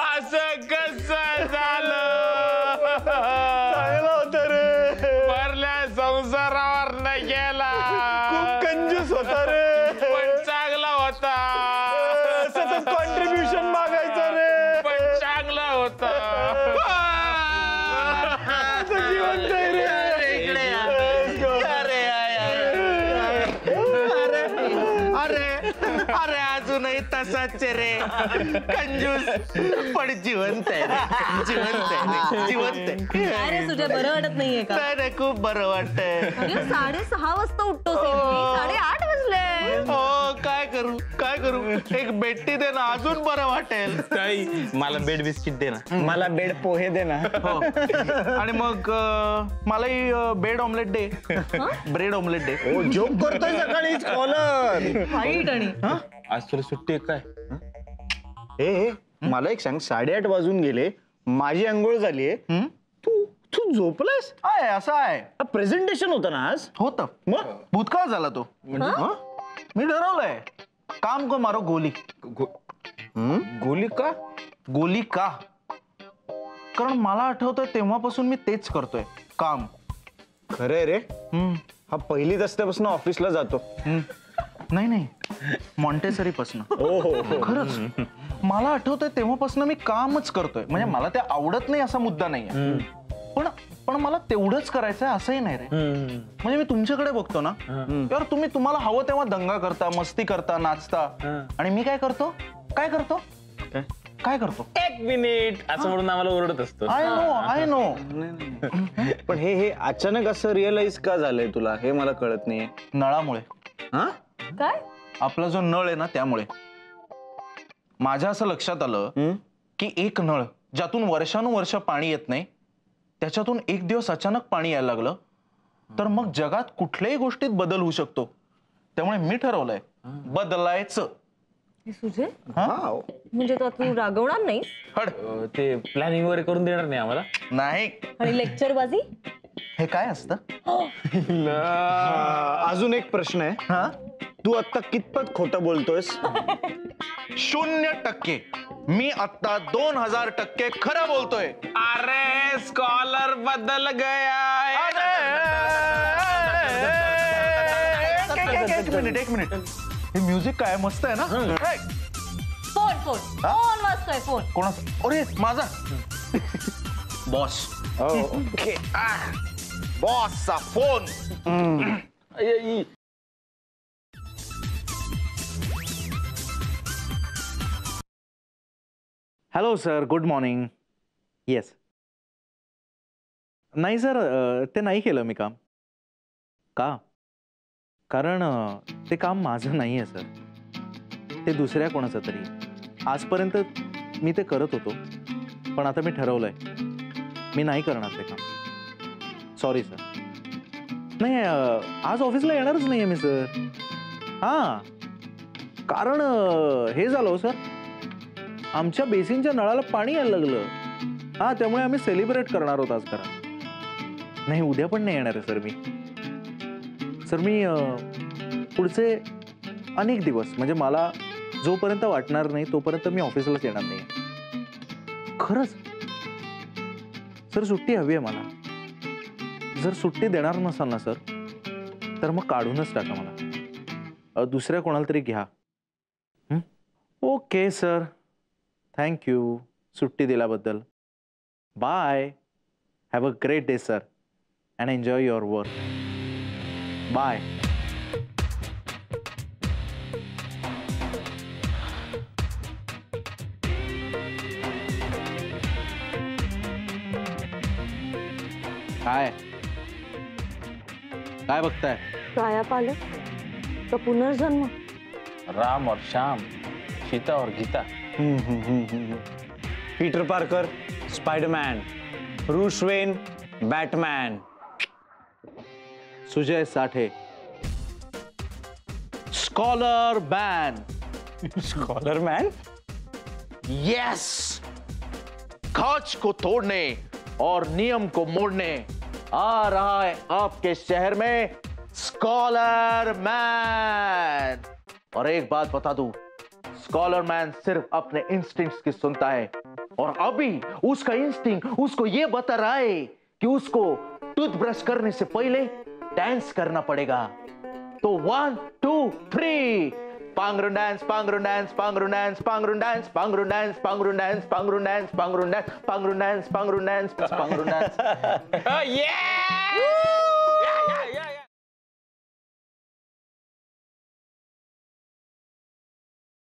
असं कसं झालं? चांगला होता रे, भरल्या संसारावर न गेला, खूप कंजूस होता रे, पण चांगला होता. सतत कॉन्ट्रीब्युशन मागायचं रे, पण चांगला होता. जिवंत आहे रे. अरे अजूनही तसाच रे, कंजूस पण जिवंत आहे रे. जिवंत आहे. अरे तुझ्या बरं वाटत नाहीये का? नाही, खूप बरं वाटतंय. अरे 6:30 वाजता उठतो 8:30 वाजले. हो, काय करू एक बेटी दे ना, अजून बरं वाटेल. मला बेड बिस्किट दे ना. मला बेड पोहे दे ना. हो. आणि मग मलाही बेड ऑमलेट दे, ब्रेड ऑमलेट दे. ओ जोक करतोय सकाळीच कॉलर. वाईट आणि आज तुला सुट्टी आहे काय? ए मला एक सांग, 8:30 वाजून गेले, माझी अंघोळ झालीये, तू झोपलास? आहे असं आहे. प्रेझेंटेशन होतं ना आज? होतं मग भूतकाळ झाला तो. हं? मी ठरवलंय, काम को मारो गोली. गोली का? गोली का? कारण मला आठवतंय तेव्हापासून मी तेच करतोय, काम. खरंय रे, हा पहिलीत असल्यापासून ऑफिसला जातो. नाही मॉन्टेसरी पासून. हो. खरंच मला आठवतंय तेव्हापासून मी कामच करतोय. म्हणजे मला ते आवडत नाही असा मुद्दा नाहीये, पण मला तेवढंच करायचंय असंही नाही रे. म्हणजे मी तुमच्याकडे बघतो ना यार, तुम्हाला हवं तेव्हा दंगा करता, मस्ती करता, नाचता, आणि मी काय करतो? एक मिनिट असं म्हणून आम्हाला ओरडत असतो. I know. पण हे अचानक असं रिअलाइज का झालंय तुला, हे मला कळत नाहीये. नळामुळे. काय? आपला जो नळ आहे ना, त्यामुळे माझ्या असं लक्षात आलं की एक नळ ज्यातून वर्षानुवर्ष पाणी येत नाही, त्याच्यातून एक दिवस अचानक पाणी यायला लागलं तर मग जगात कुठल्याही गोष्टीत बदल होऊ शकतो. त्यामुळे मी ठरवलंय बदलायचं. सुजय, हा म्हणजे तू रागवणार नाही? हड. ते प्लॅनिंग वगैरे करून देणार नाही आम्हाला. नाही. आणि लेक्चर बाजी? हे काय असतं? अजून एक प्रश्न आहे. हा, तू आता कितपत खोटं बोलतोयस? 0%. मी आता 2000% खरं बोलतोय. अरे स्कॉलर बदल गया. एक मिनिट. हे म्युझिक काय मस्त आहे ना? फोन वाजतोय. फोन कोणाचा? अरे माझा. बॉस. ओके. बॉसचा phone. Hello sir, good morning. Yes. नाही सर, ते नाही केलं मी काम. का? कारण ते काम माझं नाही आहे सर, ते दुसऱ्या कोणाचं तरी. आजपर्यंत मी ते करत होतो, पण आता मी ठरवलंय मी नाही करणार ते काम. Sorry sir. नाही, आज ऑफिसला येणारच नाही आहे मी सर. हां, कारण हे झालं हो सर, आमच्या बेसिनच्या नळाला पाणी यायला लागलं. हां, त्यामुळे आम्ही सेलिब्रेट करणार आहोत आज. करा. नाही, उद्या पण नाही येणार आहे सर मी. सर मी पुढचे अनेक दिवस, म्हणजे मला जोपर्यंत वाटणार नाही तोपर्यंत मी ऑफिसलाच येणार नाही. खरंच सर, सुट्टी हवी आहे मला. जर सुट्टी देणार नसाल ना सर, तर मग काढूनच टाका मला. दुसऱ्या कोणाला तरी घ्या. ओके सर, थँक्यू सुट्टी दिल्याबद्दल. Bye. Have a great day sir, and enjoy your work. Bye. काय बघताय? कायापालट का पुनर्जन्म? राम और श्याम, सीता और Geeta. Peter Parker Spiderman, Bruce Wayne Batman. Sujay Sathe scholar man. Scholar man? Yes. कांच को तोड़ने और नियम को मोड़ने आ रहा है आपके शहर में स्कॉलर मैन. और एक बात बता दूं, स्कॉलर मैन सिर्फ अपने इंस्टिंक्ट्स की सुनता है, और अभी उसका इंस्टिंक्ट उसको ये बता रहा है कि उसको टूथब्रश करने से पहले डांस करना पड़ेगा। तो 1 2 3 पांगरून डांस, पांगरून डांस, पांगरून डांस, पांगरून डांस, पांगरून डांस, पांगरून डांस, पांगरून डांस, पांगरून डांस, पांगरून डांस, पांगरून डांस, पांगरून डांस। Yeah!